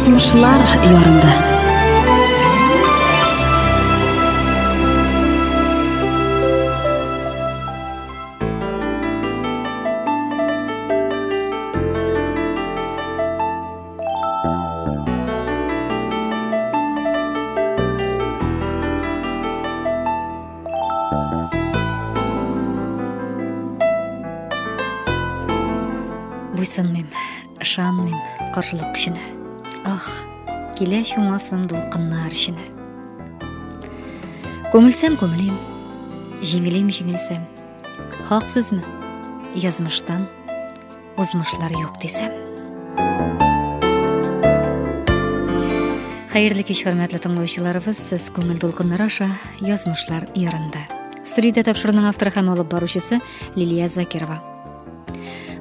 Язмышлар ярында. Буйсынмыйм, ышанмыйм каршылык күчүнө. Ах, келе шуңасын дулкыннар ишине. Көңүлсем көңүлем, жеңилем жеңилсем. Хак сөзмү? Язмыштан узмышлар жок десем. Хайырлы кич, хөрмәтле тыңлоочуларыбыз, сиз көңүл дулкыннары аша язмышлар ярында. Студия тапшырууның автору һәм алып баручысы Лилия Закирова.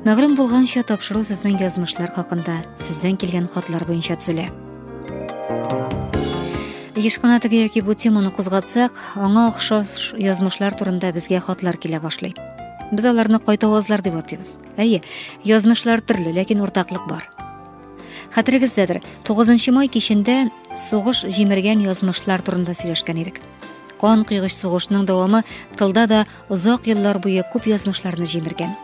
Мәгълүм булганча, тапшыруу сезнең язмышлар хакында, сездән килгән хатлар буенча төзелә. Еш кына теге яки бу теманы кузгатсак, аңа охшаш язмышлар турында безгә хатлар килә башлый. Без аларны кайта авызлар дип атыйбыз. Әйе, язмышлар төрле, ләкин уртаклык бар. Хәтерегездәдер, 9 май кичендә сугыш җимергән язмышлар турында сөйләшкән идек. Кан кыйгыч сугышның дәвамы тылда да озак еллар буе күп язмышларны җимергән.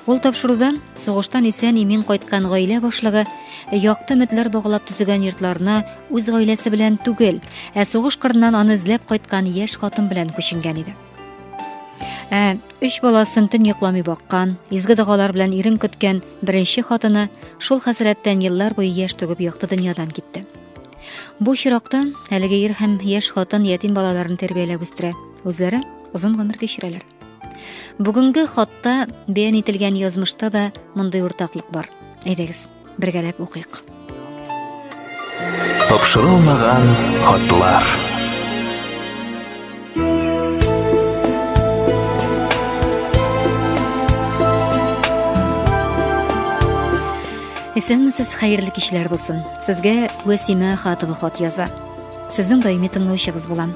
Ул тапшырудан сугыштан исән-имин кайткан гаилә башлыгы якты өметләр баглап төзегән йортларына үз гаиләсе белән түгел, сугыш кырыннан аны эзләп кайткан яшь хатын белән күченгән иде. 3 баласын төн йокламый баккан, изге дугалар белән ирен көткән беренче хатыны шул хәсрәттән еллар буе яшь түгеп якты дөньядан китте. Бу чиракта әлеге ир һәм яшь хатын ятим балаларын тәрбияләп үстерә, үзләре озын гомер кичерәләр. Бүгенге хатта бәян ителгән язмышта да мондай уртаклык бар. Әйдәгез, бергәләп укыйк. Тапшырылмаган хатлар. Исәнмесез, хәерле кичләр булсын. Сезгә Вәсимә Хатова хат яза. Сезнең даими тыңлаучыгыз булам.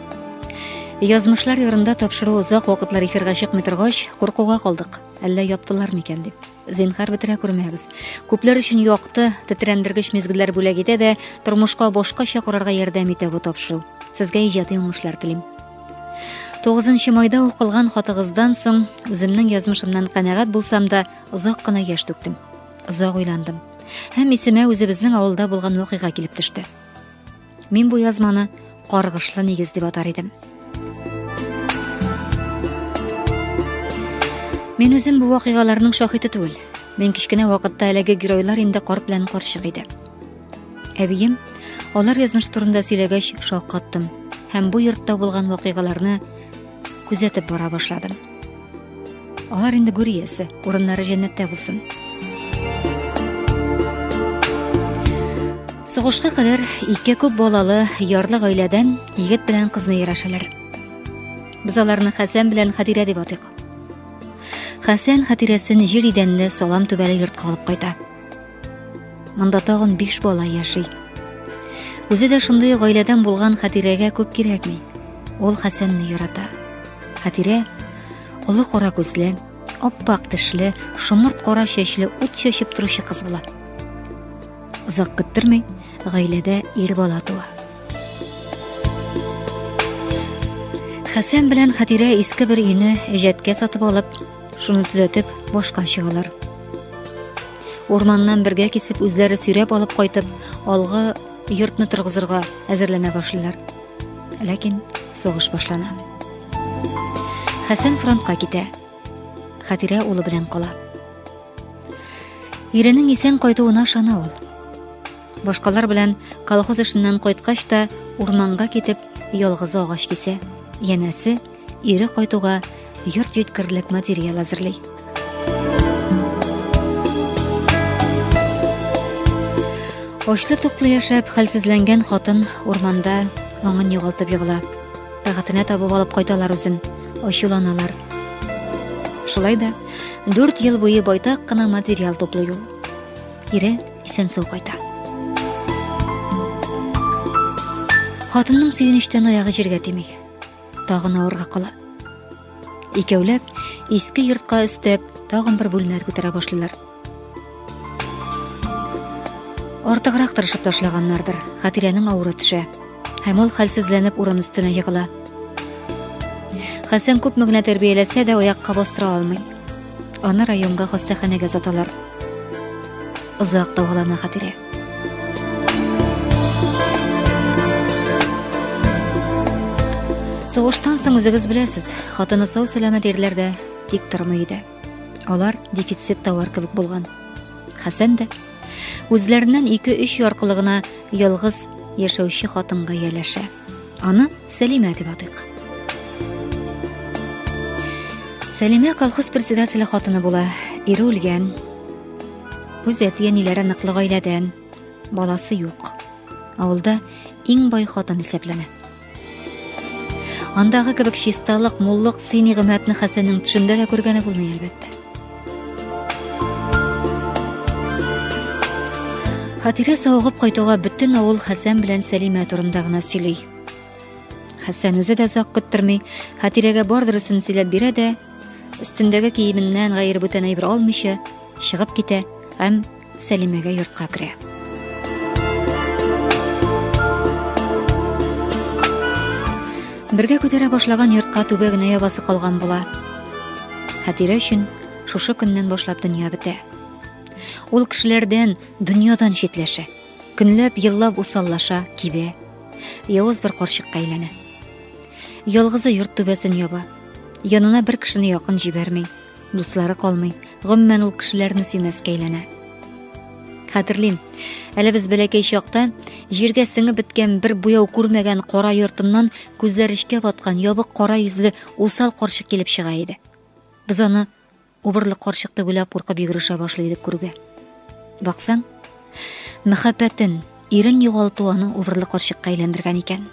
Язмышлар ярында тапшыру озак вакытлар эфирга чыкмый торгач, куркуга калдык. Әллә яптылар микән дип. Зинһар бетерә күрмәгез. Күпләр өчен якты, тетрәндергеч мизгелләр бүләк итә дә, тормышка башкача карарга ярдәм итә бу тапшыру. Сезгә иҗади уңышлар телим. 9 майда укылган хатыгыздан соң үземнең язмышымнан канәгать булсам да, озак кына яшь түктем. Озак уйландым. Һәм исемә үзебезнең авылда булган вакыйга килеп төште. Мин бу язманы каргышлы нигез дип атар идем. Мен үзем бу вакыйгаларның шаһиты түгел. Мен кичкенә вакытта әлеге геройлар инде карт белән каршык иде. Әбием, алар язмыш турында сөйләгәч шаккаттым һәм бу йортта булган вакыйгаларны күзәтеп бара башладым. Алар инде гүриясе, урыннары җәннәттә булсын. Сугышка кадәр 2 күп балалы ярлы гаиләдән егет белән кызны яшәләр. Без аларны Хәсән белән Хәтирә дип атыйк. Хәсән Хәтирәсен җир идәнле салам түбәле йортка алып кайта. Монда тагын 5 бала яши. Үзе дә шундый гаиләдән булган Хәтирәгә күп кирәкми. Ул Хәсәнне ярата. Хәтирә олы кара күзле, аппак тешле, шомырт кара чәчле, ут чәчеп торучы кыз була. Озак көттермәй, гаиләдә ир бала туа. Хәсән белән Хәтирә иске бер өйне иҗәткә сатып алып, шуны төзәтеп, башка чыгалар. Урманнан бергә кисеп, үзләре сөйрәп алып кайтып, алгы йортны торгызырга әзерләнә башлыйлар. Ләкин сугыш башлана. Хәсән фронтка китә. Хәтирә улы белән кала. Иренең исән кайтуына ышана ул. Башкалар белән колхоз эшеннән кайткач та урманга китеп, ялгыз агач кисә. Янәсе, ире кайтуга йорт җиткерлек материал әзерләй. Ачлы-туклы яшәп, хәлсезләнгән хатын урманда аңын югалтып егыла. Тәгатенә табып алып кайталар үзен, ачуланалар. Шулай да 4 ел буе байтак кына материал туплый ул. Ире исән-сау кайта. Хатынның сөенечтән аягы җиргә тими. Тагын авырга кала. Икәүләп иске йортка өстәп, тагын бер бүлмә күтәрә башлыйлар. артыграк тырышып ташлаганнардыр. Хатирәнең авыры төшә. Һәм ул хәлсезләнеп урын өстенә егыла. Хәсән күпме генә тәрбияләсә дә аякка бастыра алмый. Аны районга хастаханәгә озаталар. Озак дәвалана Хатирә. Сугыштан соң үзегез беләсез, хатыны сау сәламәт ирләр дә тик тормый иде. Алар дефицит товар кебек булган. Хәсән дә үзләреннән 2-3 яркылы гына ялгыз яшәүче хатынга яләшә. Аны Сәлимә дип атыйк. Сәлимә колхоз председателе хатыны була. Ире үлгән. Үз әти-әниләре ныклы гаиләдән, баласы юк. Авылда иң бай хатын исәпләнә. Андагы кебек чисталык, муллык, сый-нигъмәтне Хәсәннең төшендә дә күргәне булмый, әлбәттә. Хатирә сауыгып кайтуга бөтен авыл Хәсән белән Сәлимә турында гына сөйли. Хәсән үзе дә озак көттерми, Хатирәгә бар дөресен сөйләп бирә дә, өстендәге киеменнән гайры бүтән әйбер алмыйча чыгып китә һәм Сәлимәгә йортка керә. Бергә күтәрә башлаган йортка түбә генә ябасы калган була. Хатирә өчен шушы көннән башлап дөнья бетә. Ул кешеләрдән, дөньядан читләшә. Көнләп, еллап усаллаша, кибә. Явыз бер карчыкка әйләнә. Ялгызы йорт түбәсен яба. Янына бер кешене якын җибәрмәй. Дуслары калмый. Гомумән ул кешеләрне сөймәскә әйләнә. Хәтерлим, әле без бәләкәй чакта җиргә сеңеп беткән бер буяу күрмәгән кара йортыннан күзләр эчкә баткан ябык кара йөзле усал карчык килеп чыга иде. Без аны убырлы карчыкты уйлап куркып йөгерешә башлый идек күргә. Баксаң, мәхәббәтен, ирен югалту аны убырлы карчыкка әйләндергән икән.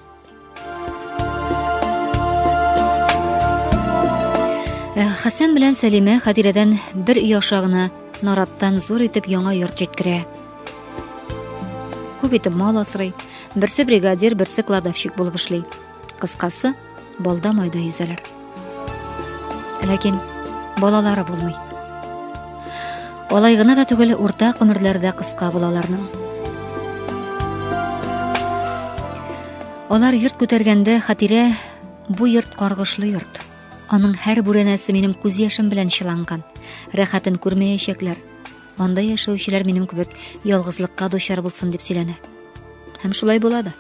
Хәсән белән Сәлимә Хатирәдән бер үй аша гына нараттан зур итеп яңа йорт җиткерә. Күп итеп мал асрый, берсе бригадир, берсе кладовщик булып эшли. Кыскасы, балда майда йөзәләр. Ләкин балалары булмый. Алай гына да түгел, уртак гомерләрдә кыска булаларның. Алар йорт күтәргәндә Хатирә, бу йорт каргышлы йорт. Аның һәр бүрәнәсе минем күз яшем белән чыланган. Рәхәтен күрмәячәкләр. Анда яшәүчеләр минем кебек ялгызлыкка дучар булсын дип сөйләнә. Һәм шулай була да.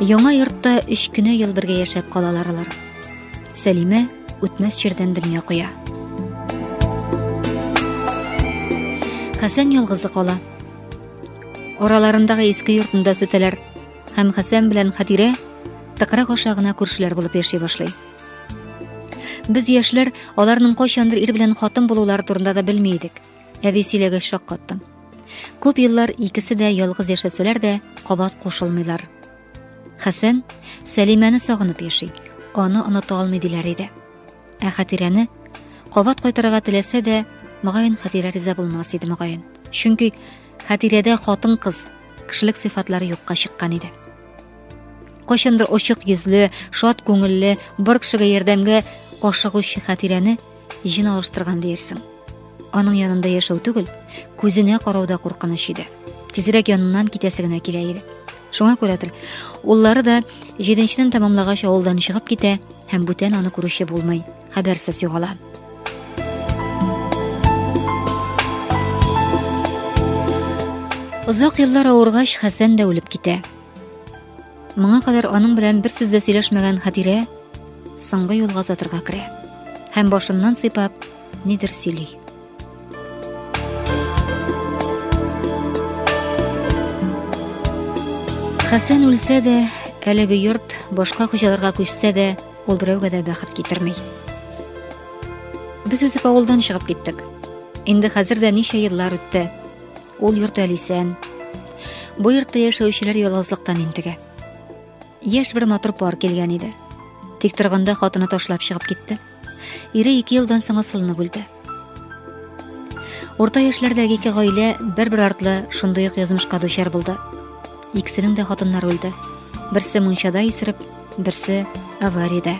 Яңа йортта 3 кенә ел бергә яшәп калалар алар. Сәлимә үтмәс җирдән дөнья куя. Хәсән ялгызы кала. Араларындагы иске йортында сүтәләр. Һәм Хәсән белән Хатирә тыкрак аша гына күршеләр булып яши башлый. Без яшьләр аларның кайчандыр ир белән хатын булулары турында да белми идек. Әби сөйләгәч шаккаттым. Күп еллар икесе дә ялгыз яшәсәләр дә кабат кушылмыйлар. Хәсән Сәлимәне сагынып яши. Аны оныта алмый диләр иде. Хатирәне кабат кайтарырга теләсә дә, мөгаен Хатирә риза булмас иде мөгаен. Чөнки Хатирәдә хатын-кыз кешелек сыйфатлары юкка чыккан иде. Кайчандыр ачык йөзле, шат күңелле, бер кешегә ярдәмгә ашыгучы Хатирәне җин алыштырган диерсең. Аның янында яшәү түгел, күзенә карауда куркыныч иде. Тизрәк яныннан китәсе генә килә иде. Шуңа күрәдер, уллары да 7нчедән тәмамлагач авылдан чыгып китә һәм бүтән аны күрүче булмый, хәбәрсез югала. Озак еллар авыргач Хәсән дә үлеп китә. Моңа кадәр аның белән бер сүз дә сөйләшмәгән Хатирә соңгы юлга затырга керә. Һәм башыннан сыйпап нидер сөйли. Хәсән үлсә дә, әлеге йорт башка хуҗаларга күчсә дә, ул берәүгә дә бәхет китермәй. Без үзеп авылдан чыгып киттек. Инде хәзер дә ничә еллар үтте. Ул йорт әлисән. Бу йортта яшәүчеләр ялгызлыктан интегә. Яшь бер матур пар килгән иде. Тик торганда хатыны ташлап чыгып китте. Ире 2 елдан соң асылны бүлде. Урта яшьләрдәге 2 гаилә бер-бер артлы шундый ук язмышка дучар булды. Икесенең дә хатыннары үлде. Берсе мунчада исереп, берсе авариядә.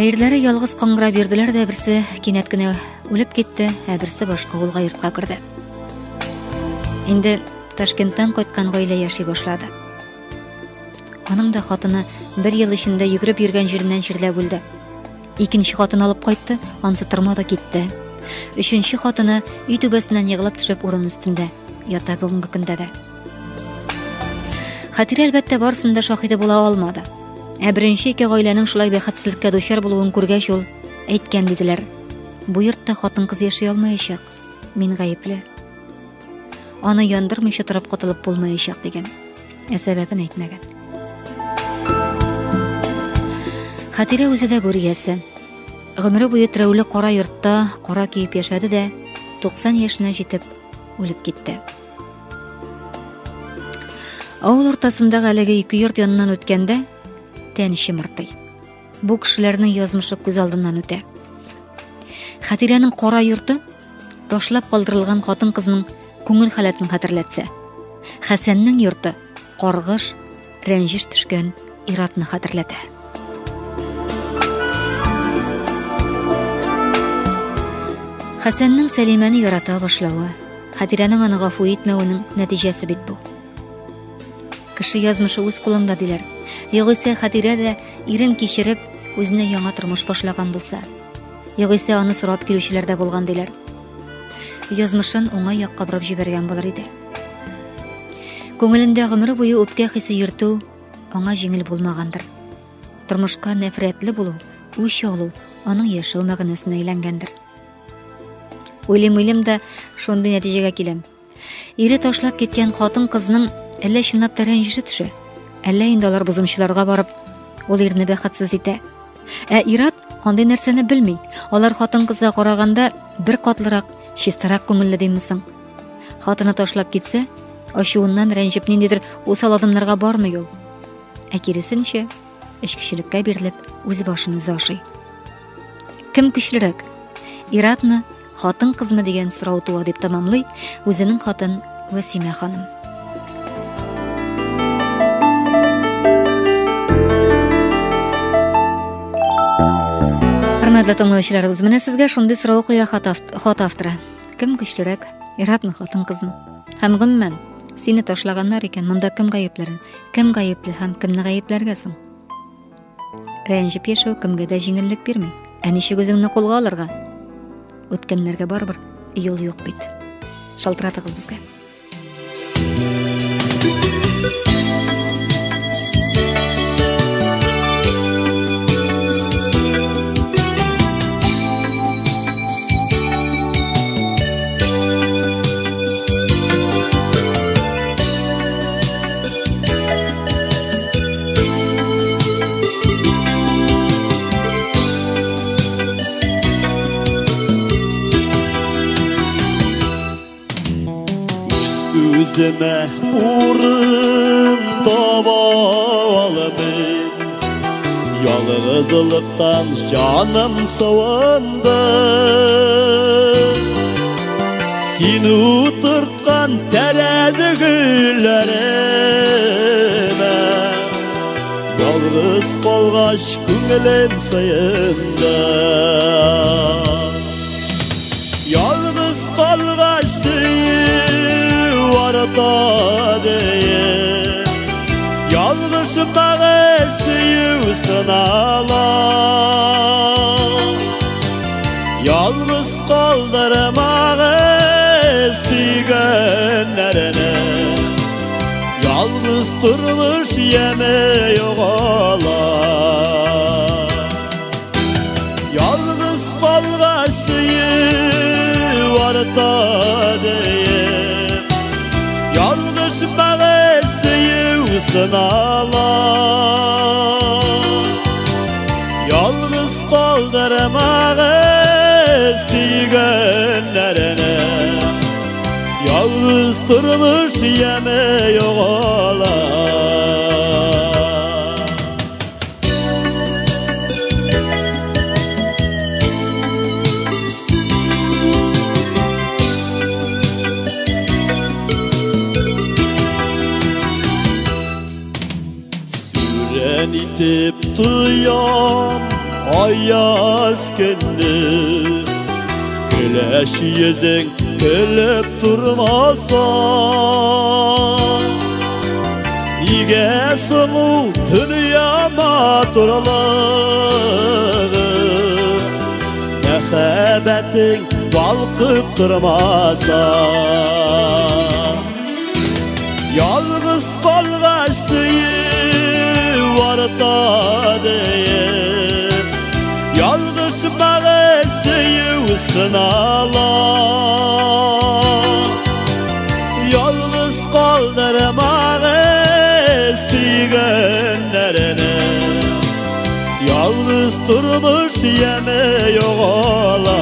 Әйрләре ялгыз каңгыра бирделәр дә берсе кинәт кенә үлеп китте, ә берсе башка улга йортка керде. Инде Ташкенттан кайткан гаилә яши башлады. Аның да хатыны 1 ел эчендә йөгереп йөргән җиреннән чирләп үлде. Икенче хатын алып кайтты, ансы тормады китте. Өченче хатыны үй түбәсеннән егылып төшеп урын өстендә ята бүгенге көндә дә. Хатирә әлбәттә барысында шаһиде була алмады. Ә беренче ике гаиләнең шулай бәхетсезлеккә дучар булуын күргәч ул әйткән диделәр. Бу йортта хатын-кыз яши алмаячак. Мин гаепле. Аны яндырмыйча торып котылып булмаячак дигән. Ә сәбәбен әйтмәгән. Хатирә үзе дә күргәсе. Гомере буе терәүле кара йортта кара киеп яшәде дә 90 яшенә җитеп үлеп китте. Авыл уртасындагы әлеге ике йорт яныннан үткәндә тән шимыртый. Бу кешеләрнең язмышы күз алдыннан үтә. Хатирәнең кара йорты ташлап калдырылган хатын-кызның күңел халатын хәтерләтсә, Хәсәннең йорты каргыш, рәнҗеш төшкән иратны хәтерләтә. Хәсәннең Сәлимәне ярата башлавы, Хатирәнең аны гафу итмәвенең нәтиҗәсе бит бу. Кеше язмышы үз кулында диләр. Югыйсә Хатирә дә ирен кичереп, үзенә яңа тормыш башлаган булса, югыйсә аны сорап килүчеләр дә булган диләр. Язмышын уңай якка бурып җибәргән булыр иде. Күңелендә гомер буе үпкә хисе йөртү аңа җиңел булмагандыр. Тормышка нәфрәтле булу, үч алу аның яшәү мәгънәсенә әйләнгәндер. Уйлыйм да шундый нәтиҗәгә киләм. Ире ташлап киткән хатын-кызның әллә чынлап та рәнҗеше төшә, әллә инде алар бузымчыларга барып, ул ирне бәхетсез итә. Ә ират андый нәрсәне белми. Алар хатын-кызга караганда бер катлырак, чистарак күңелле димсең. Хатыны ташлап китсә, ачуыннан рәнҗеп ниндидер усал адымнарга бармый ул. Ә киресенчә, эчкечелеккә бирелеп, үз башын үзе ашый. Кем көчлерәк? Иратмы, хатын-кызмы дигән сорау туа дип тамамлый үзенең хатын Вәсимә ханым. Хөрмәтле тыңлаучыларыбыз, менә сезгә шундый сорау куя хат авторы. Кем көчлерәк? Иратмы, хатын-кызмы? Һәм гомумән, сине ташлаганнар икән, монда кем гаепле? Кем гаепле һәм кемне гаепләргә соң? Рәнҗеп яшәү кемгә дә җиңеллек бирми. Ә ничек үзеңне кулга алырга? Үткәннәргә барбыр юл юк бит. Шалтыратыгыз безгә. Üzüme uğrun tavalımın, yalnızlıktan canım soğandı. Seni uturtkan terazi güllerime, yalnız kalgaç küngülüm sayında. Yalnız kalgaç diye yalnızımda süyüsün ağlar, yalnız kaldırmağı süygenlerine, yalnız durmuş yeme yok ağlar. Yalnız kalgaç suyu var da diye yalnızımda ağlar, yalnız kaldırmağı süygenlerine, yalnız durmuş yeme yok ağlar. Süren itip duyam ayaz günü güleş yüzün gülüp durmasa İge soğu dünya maturlığı Mehabetin balkıp durmasa Yalnız kalgaçtığı var da deyip Yalnız mağazıyı sınala Yalnız kaldırmağı sigenlerine Yalnız durmuş yeme yola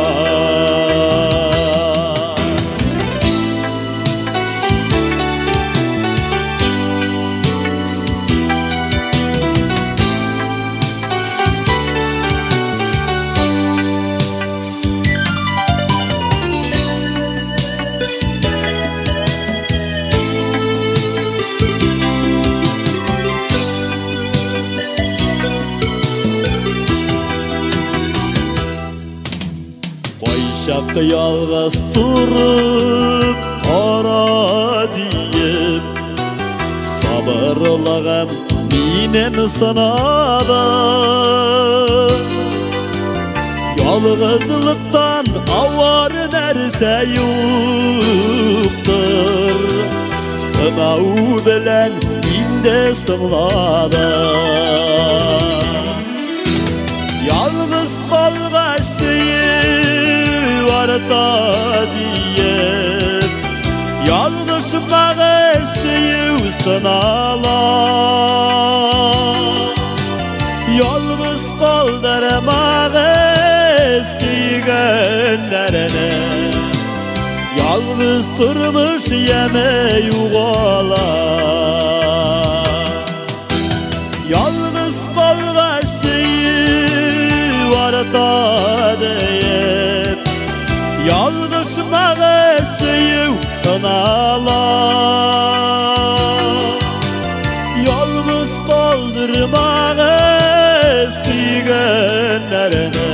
Şak yalğız durup ara deyip Sabırlığım minem sınada Yalğızlıktan avar nerse yoktur Sınav bilen inde sınada Yalğız kalgaçtı da deyip Yalnız mağazıyı sınala Yalnız kaldırmağı sigenlerine Yalnız durmuş yeme yuvala Yalnız kalgaçtıyı var da deyip Yalnız mağazıyı sınala Yalnız kaldırmağı sigenlerine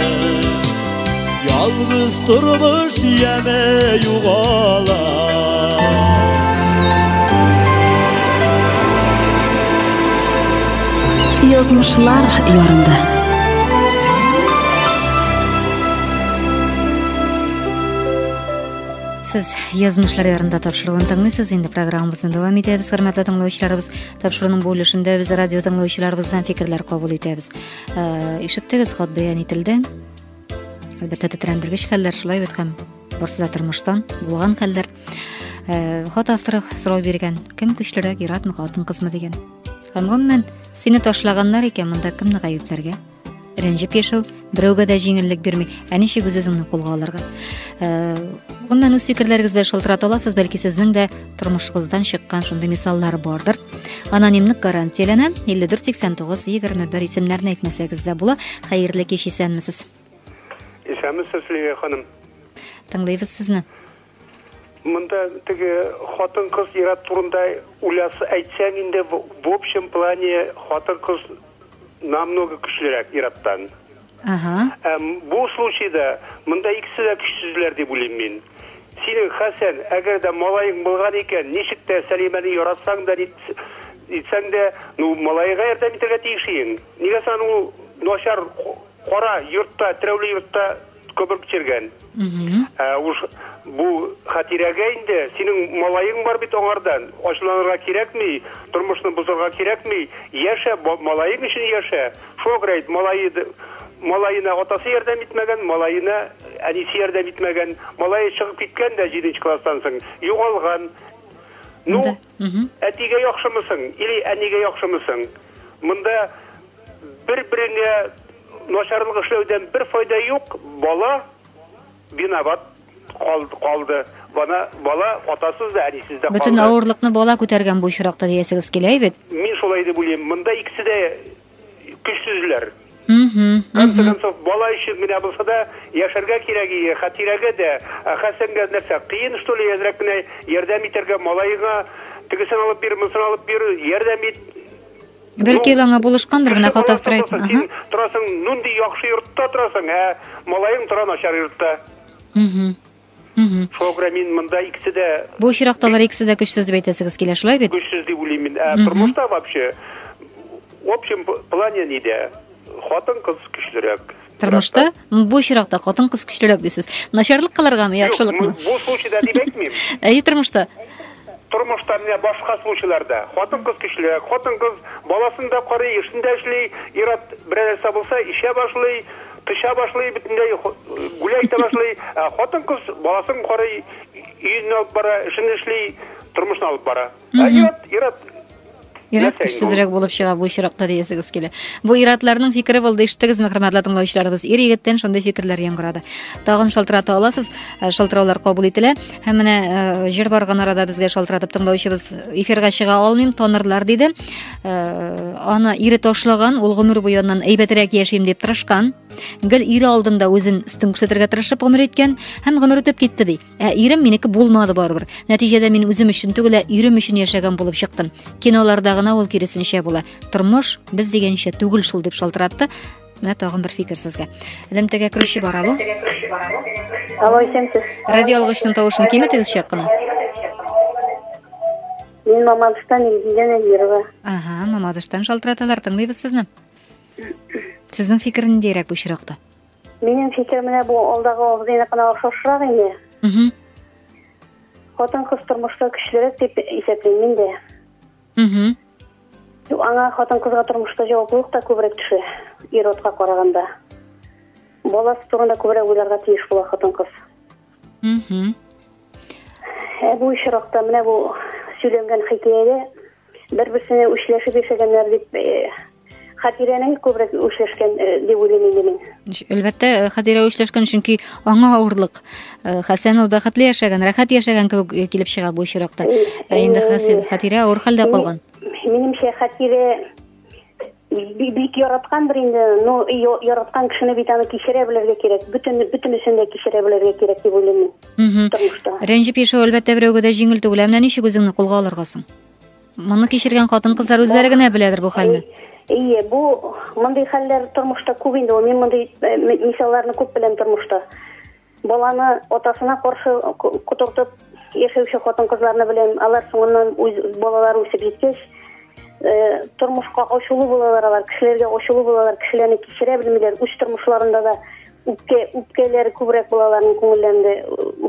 Yalnız durmuş yeme yuvala Yazmışlar yarında Siz yazmışlar yarında tapşırığını tыңлайсыз. Endi programmamizni davom etamiz. Hurmatli tinglovchilarimiz, tapşırığının bo'lishida biz radio tinglovchilarimizdan fikrlar qabul etamiz. Eshitdingiz, xot bayon etildi. Albatta titrantirgich hollar, shulay o'tgan bo'lsa turmushdan bo'lgan hollar. Xot avtori so'rov bergan, kim kuchliroq, erotmi, xotin qizmi degan. Umuman seni tashlaganlar ekan, bunda kimni g'ayiblarga ranjib yashaw, birovga da yengillik bermay, anisha o'zingni qo'lga olirga. Bundan o'z fikrlaringizni shiltirata olasiz, balki sizning de turmushingizdan chiqqan shunday misollar bordir. Anonimlik garantiyalanadi. 548921 ismlarni aytmasagizda bo'la. Xayrli kech, esanmisiz? Esanmisiz xonim? Tinglaymiz sizni. Bunda tege xotin qiz yarat turunda ulyasi aytsang, endi в общем плане xotin qiz намного kuchliroq yaratdan. Bu случайда mında ikisi de kuchsizlar deb o'ylayman men. Sening Hasan agarda molaying bo'lgan ekan, nechikda Salimani yoratsang da etsang da, molayga yordam etishga tegishing. Nega sen u noshar qora yurtda, tirovli yurtda ko'pir kechirgan? Bu xatiraga endi sening molaying bor bit onlardan. Ochlanirga kerakmi? Turmushni buzarga kerakmi? Yasha, molaying uchun yasha. Sho'grayt molayına otası yardım etmegen, molayına anisi yardım etmegen, molayı çıkıp gitken de 7. klasstansın. Yoğalgan. Etige yakşımısın, ili aniga yakşımısın. Bunda bir-birine noşarlık işlevden bir fayda yok. Bala binabat kaldı. Bala otasız da anisiz de kaldı. Bütün ağırlıkını bala ko'targan bu şiraqda deyesiz keleydi. Men şolay deb o'ylayman. Bunda ikisi de kuchsizlar. Bala için bile bulsa da yaşarga kiragi, xatiraga da, Hasan'ga narsa qiyin stoli yazrakına yardım eterge malayga, tıgısını alıp bir, mısını alıp bir, yardım et, Бәлки аңа булышкандыр, менә хатафтыр әйтим. Син торасың, нунди яхшы йортта торасың, малайың тора начар йортта. Шуңа мин монда икесе дә Бу очракталар икесе дә көчсез дип әйтәсегез килә, шулай бит? Көчсез дип уйлыйм мин. Тормышта вообще в общем плане ниде? Хатын-кыз көчлерәк. Тормышта бу очракта хатын-кыз көчлерәк дисез. Начарлык кылыргамы, яхшылыкмы? Бу случайда дип әйтмим. Тормышта. Тормышта менә башка случайларда хатын-кыз көчлерәк. Хатын-кыз баласын да карый, эшен дә эшли, ират берәрсе булса, ишә башлый, тыша башлый, бөтенләй гуләй итә башлый. Хатын-кыз баласын карый, өйне алып бара, эшен эшли, тормышны алып бара. Ират Ират көчсезрәк булып чыга бу очракта диясегез килә. Бу иратларның фикере булды, иштегезме, хөрмәтле тыңлаучыларыбыз? Ир-егеттән шундый фикерләр яңгырады. Тагын шалтырата аласыз, шалтыраулар кабул ителә. Һәм менә җыр барган арада безгә шалтыратып тыңлаучыбыз эфирга чыга алмыйм, танырлар диде. Аны ире ташлаган, ул гомер буеннан әйбәтрәк яшим дип тырышкан. Гел ире алдында үзен үстен күрсәтергә тырышып гомер иткән һәм гомер үтеп китте ди. Ирем минеке булмады барыбер. Нәтиҗәдә мин үзем өчен түгел, ирем өчен яшәгән булып чыктым. Киноларда гына ул киресенчә була. Тормыш без дигәнчә түгел шул дип шалтыратты. Менә тагын бер фикер сезгә. Элемтәгә күрүче бар алу. Алло, исәнсез. Радио алгычның тавышын киметегез чак кына. Мин Мамадыштан Илгизә Нәзирова. Мамадыштан шалтыраталар, тыңлыйбыз сезне. Сезнең фикер ниндирәк бу очракта? Минем фикерем менә бу алдагы абзыйны кына охшашрак инде. Хатын-кыз тормышта көчлерәк дип исәплим мин дә. Аңа хатын-кызга тормышта җаваплылык та күбрәк төшә, ир-атка караганда. Баласы турында күбрәк уйларга тиеш була хатын-кыз. Бу очракта менә бу сөйләнгән хикәядә бер-берсенә үчләшеп яшәгәннәр дип Хатирәнең күбрәк үчләшкән дип уйлыйм мин. Әлбәттә, Хатирә үчләшкән, чөнки аңа авырлык. Хәсән ул бәхетле яшәгән, рәхәт яшәгән кебек килеп чыга бу очракта. Инде Хатирә авыр хәлдә калган. Минемчә, Хатирә бик яраткан бер инде, яраткан кешене бит аны кичерә белергә кирәк. Бөтенесен дә кичерә белергә кирәк дип уйлыйм мин. Тормышта. Рәнҗеп яшәү әлбәттә берәүгә дә җиңел түгел, менә ничек үзеңне кулга алыргасың? Моны кичергән хатын-кызлар үзләре генә беләдер бу хәлне. Бу мондый хәлләр тормышта күп инде. Мин мондый мисалларны күп беләм тормышта. Баланы атасына каршы котыртып яшәүче хатын-кызларны беләм. Алар соңыннан үз балалары үсеп җиткәч, тормышка ачулы булалар, алар кешеләргә ачулы булалар, кешеләрне кичерә белмиләр. Үз тормышларында да үпкәләр күбрәк булаларның күңелләрендә,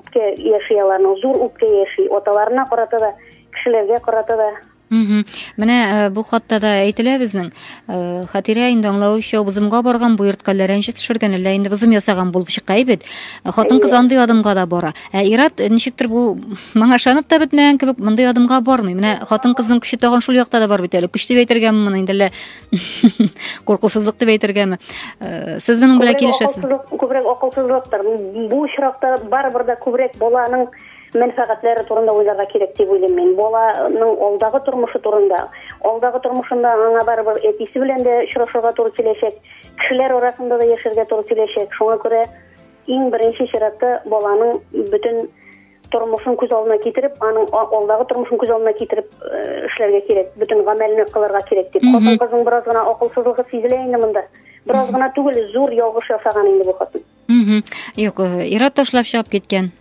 үпкә яши аларның, зур үпкә яши. Аталарына карата да, кешеләргә карата да. Менә бу хатта да әйтелә безнең. Хатирә инде аңлаучы бузымга барган, бу йортка рәнҗет төшергән, әллә инде бузым ясаган булып чыккай бит. Хатын-кыз андый адымга да бара. Ират ничектер бу моңа ышанып та бетмәгән кебек, мондый адымга бармый. Менә хатын-кызның көче тагын шул якта да бар бит әле. Көч дип әйтергәме моны инде әллә куркусызлык дип әйтергәме? Сез моның белән килешәсез? Күбрәк акылсызлыктыр. Бу очракта барыбер да күбрәк баланың мәнфәгатьләре турында уйларга кирәк дип уйлыйм мин. Баланың алдагы тормышы турында. Алдагы тормышында аңа барыбер әтисе белән дә очрашырга туры киләчәк. Кешеләр арасында да яшәргә туры киләчәк. Шуңа күрә иң беренче чиратта баланың бөтен тормышын күз алдына китереп, аның алдагы тормышын күз алдына китереп эшләргә кирәк. Бөтен гамәлне кылырга кирәк дип. Хатын-кызның бераз гына акылсызлыгы сизелә инде монда. Бераз гына түгел, зур ялгыш ясаган инде бу хатын. Юк, ират ташлап чыгып киткән.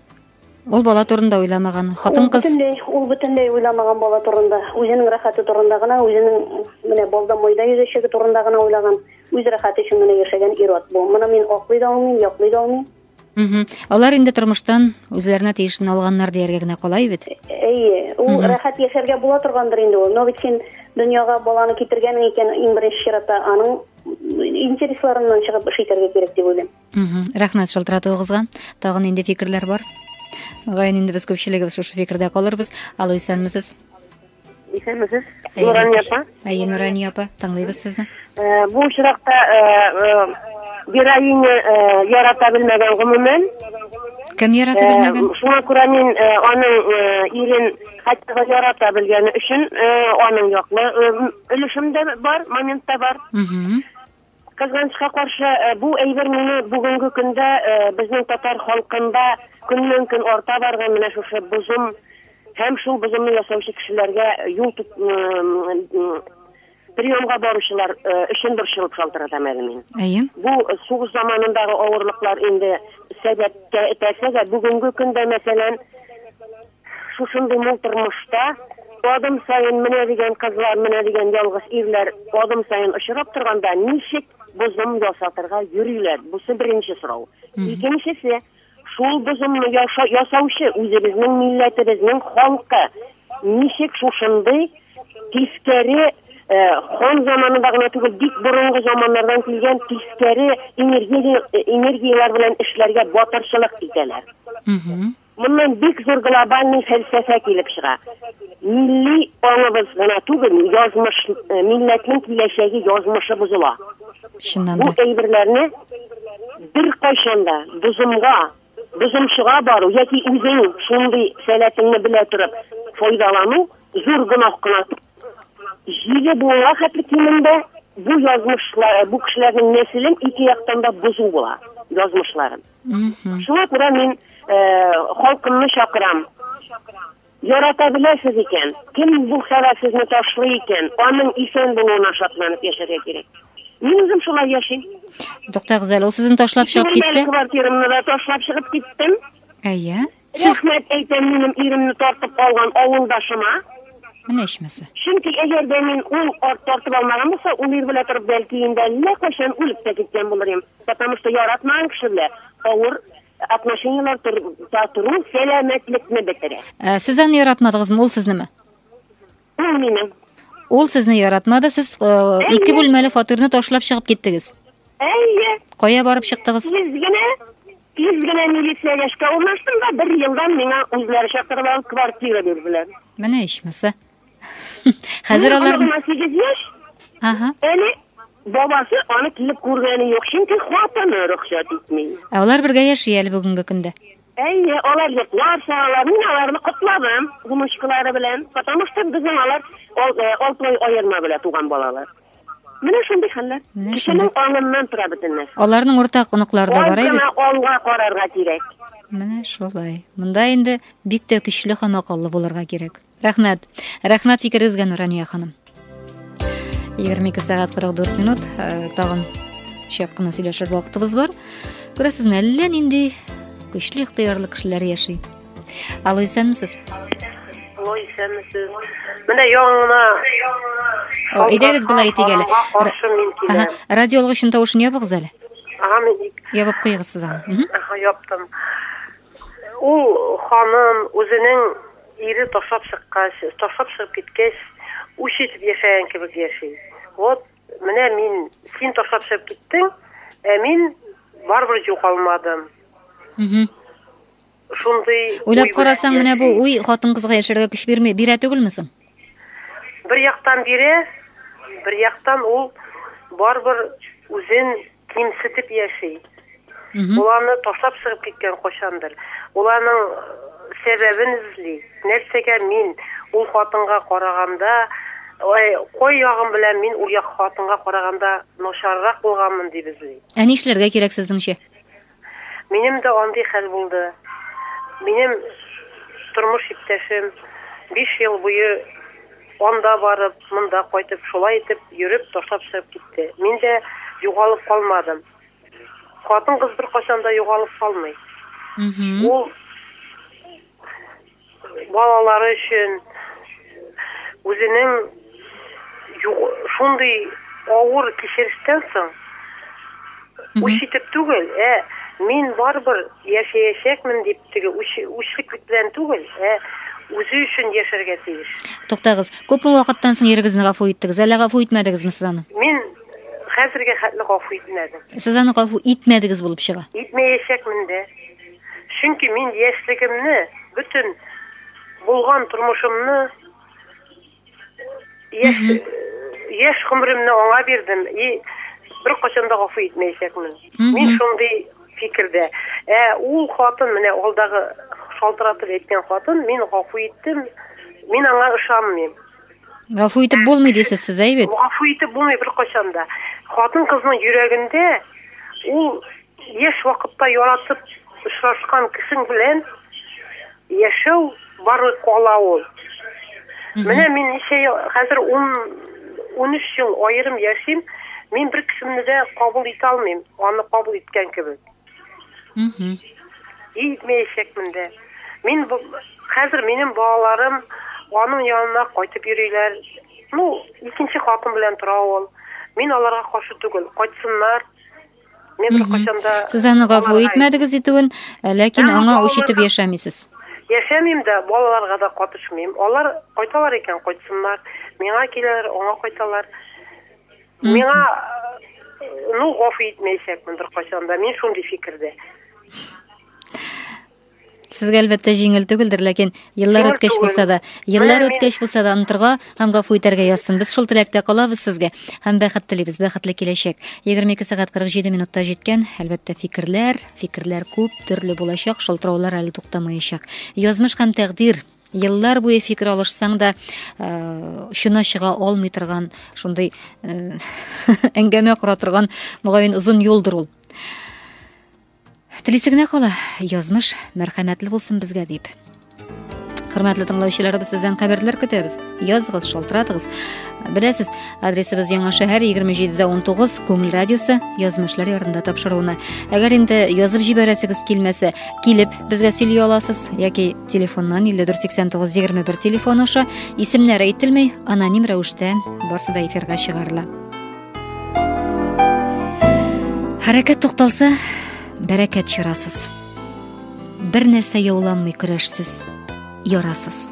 Ул бала турында уйламаган. Хатын-кыз ул бөтенләй уйламаган бала турында. Үзенең рәхәте турында гына, үзенең менә балда майда йөзәчәге турында гына уйлаган. Үз рәхәте өчен генә яшәгән ир-ат бу. Моны мин аклый да алмыйм, яклый да алмыйм. Алар инде тормыштан үзләренә тиешен алганнар дияргә генә калай бит. Ул рәхәт яшәргә була торгандыр инде ул. Но бит син дөньяга баланы китергәнең икән, иң беренче чиратта аның интересларыннан чыгып эш итәргә кирәк дип уйлыйм. Рәхмәт шалтыратуыгызга. Тагын инде фикерләр бар. Гайын инде без күпчелегебез шушы фикердә калырбыз. Алло, исәнмесез? Исәнмесез? Нурания апа. Нурания апа, тыңлыйбыз сезне. Бу очракта героиня ярата белмәгән гомумән. Кем ярата белмәгән? Шуңа күрә мин аның ирен хәтта ярата белгәне өчен аның яклы өлешем дә бар, моментта бар. Кызганычка каршы, бу әйбер мине бүгенге көндә безнең татар халкында көннән-көн арта барган менә шушы бузым һәм шул бузымны ясаучы кешеләргә юл приемга баручылар өчен борчылып шалтыратам әле мин. Әйе. Бу сугыш заманындагы авырлыклар инде сәбәпкә этәсә дә бүгенге көндә мәсәлән шушындый мул тормышта адым сайын менә дигән кызлар, менә дигән ялгыз ирләр адым сайын очрап торганда ничек бозым ясатырга йөриләр? Бусы беренче сорау. Икенчесе, шул бозымны ясаучы үзебезнең милләтебезнең халкы ничек шушындый тискәре хан заманында гына түгел, бик борынгы заманнардан килгән тискәре энергиялар белән эшләргә батырчылык итәләр. Моннан бик зур глобаль фәлсәфә килеп чыга. Милли аңыбыз гына түгел, язмыш, милләтнең киләчәге язмышы бозыла. Бу әйберләрне бер кайчанда бозымчыга бару яки үзең шундый сәләтеңне белә торып файдалану зур гөнаһ кына. Җиге була хәтле кимендә бу язмышлар, бу кешеләрнең нәселен ике яктан да бозу була, язмышларын. Шуңа күрә мин халкымны чакырам. Ярата беләсез икән, кем бу хәвәсезне ташлый икән, аның исән булуына шатланып яшәргә кирәк. Мин үзем шулай яшим. Туктагыз әле, ул сезне ташлап чыгып китсә? Квартирамны да ташлап чыгып киттем. Әйе. Рәхмәт әйтәм минем иремне тартып алган авылдашыма. Менә ишмәсе. Чөнки әгәр дә мин ул тартып алмаган булса, ул ир белән торып бәлки инде әллә кайчан үлеп тә киткән булыр идем. Потому что яратмаган кеше белән авыр отношениялар туры сәламәтлекне бетерә. Сез аны яратмадыгызмы, ул сезнеме? Ул минем. Ул сезне яратмады, сез ике бүлмәле фатирны ташлап чыгып киттегез. Әйе. Кая барып чыктыгыз? Тиз генә милициягә эшкә урнаштым да, бер елдан миңа үзләре чакырып алып квартира бирделәр. Менә ишмәсе. Хәзер алар 8 яшь. Әле бабасы аны килеп күргәне юк, чөнки хатыны рөхсәт итми. Алар бергә яши әле бүгенге көндә. Әйе, алар йоклар, саралар, мин аларны котлабым, гомышкылары белән, потому что безнең алар 6 ай аерма белән туган балалар. Менә шундый хәлләр. Кешенең аңыннан тора бөтенләр. Аларның уртак оныклары да бар иде. Алга карарга кирәк. Менә шулай. Монда инде бик тә көчле һәм акыллы булырга кирәк. Рәхмәт. Рәхмәт фикерегезгә, Нурания ханым. 22 сәгать 44 минут. Тагын шәп кына сөйләшер вакытыбыз бар. Күрәсез, әллә нинди көчле ихтыярлы кешеләр яши. Алло, исәнмесез? Алло, исәнмесез? Менә яңына. Идегез булай тигәле. Радиологичын тавышын ябыгыз әле. Ябып куйгыз сез аны. Яптым. Ул ханым үзенең ире ташлап чыгып киткәч, үчитеп яшәгән кебек яши. Вот, менә мин син ташлап чыгып киттең, мин барбыр югалмадым. Шундый уйлап карасаң, менә бу уй хатын-кызга яшәргә көч бирә түгелме соң? Бер яктан бирә, бер яктан ул барбыр үзен кимсетеп яши. Уларны ташлап чыгып киткән кайчандыр. Уларның сәбәбен эзли. Нәрсәгә мин ул хатынга караганда, кой ягым белән мин ул хатынга караганда начаррак булганмын дип эзли. Нишләргә кирәк сезнеңчә? Минем дә андый хәл булды. Минем тормыш иптәшем 5 ел буе анда барып, монда кайтып, шулай итеп йөреп ташлап чыгып китте. Мин дә югалып калмадым. Хатын-кыз бер кайчан да югалып калмый. Ул балалары өчен үзенең шундый авыр кичерештән соң үчитеп түгел, мин барбыр яшәячәкмен дип теге үчлек белән түгел, үзе өчен яшәргә тиеш. Туктагыз, күпме вакыттан соң ирегезне гафу иттегез? Әле гафу итмәдегезме сез аны? Мин хәзергә хәтле гафу итмәдем. Сез аны гафу итмәдегез булып чыга. Итмәячәкмен дә. Чөнки мин яшьлегемне, бөтен булган тормышымны яшь гомремне аңа бирдем. Бер кайчан да гафу итмәячәкмен. Мин шундый фикердә. Ул хатын менә алдагы шалтыратып әйткән хатын, мин гафу иттем. Мин аңа ышанмыйм. Гафу итеп булмый дисез сез, әйбет. Гафу итеп булмый бер кайчан да. Хатын-кызның йөрәгендә ул яшь вакытта яратып очрашкан кешең белән яшәү барлык кала ул. Менә мин хәзер 13 yıl ayırım yaşayım. Мен bir kısmını da kabul ite almayayım. Onu kabul etken gibi. Etmeyecekmin de. Hazır benim bağlarım onun yanına kaytıp yürüyorlar. İkinci katım bilen tura ol. Men onlarga karşı tugul. Kaçsınlar. Men bir kaçanda... Siz onu kabul etmediniz etugün, lakin ona uşitip yaşamıyorsunuz. Yaşamayayım da bolalarga da katışmayayım. Onlar kaytalar eken kaçsınlar. Mena keler, ona kaytalar. Mena gafu etmeyecekmin bir kaçanda. Men şunday fikirde. Sizge elbette жеңил түгелдер, ләкин yıllar ötkeş булса да ынтырга һәм гафу итәргә язсын. Без шул теләктә калабыз сезгә һәм бәхет телибез, бәхетле киләчәк. 22 сәгать 47 минутта җиткән. Әлбәттә фикерләр күп төрле булачак, шалтыраулар әле туктамаячак. Язмыш һәм тәкъдир Yıllar буе fikir alışsan da şuna çığa olmay торган, шундый әңгәмә кура торган мөгаен узун юлдыр ул. Телисегенә кала, язмыш мәрхәмәтле булсын безгә дип. Хөрмәтле тыңлаучыларыбыз, сездән хәбәрләр көтәбез. Язгыз, шалтыратыгыз. Беләсез, адресыбыз Яңа шәһәр 27-19 Күңел радиосы язмышлар ярында тапшыруына. Әгәр инде язып җибәрәсегез килмәсә, килеп безгә сөйли аласыз яки телефоннан 548921 телефон аша исемнәр әйтелмәй, аноним рәвештә барсы да эфирга чыгарыла. Хәрәкәт тукталса, бәрәкәт чырасыз. Бер нәрсә яуламый көрәшсез, ярасыз.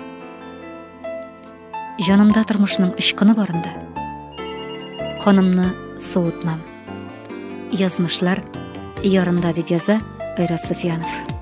Жанымда тормышның ышкыны барында. Канымны суытмам. Язмышлар ярында дип яза Айрат Суфиянов.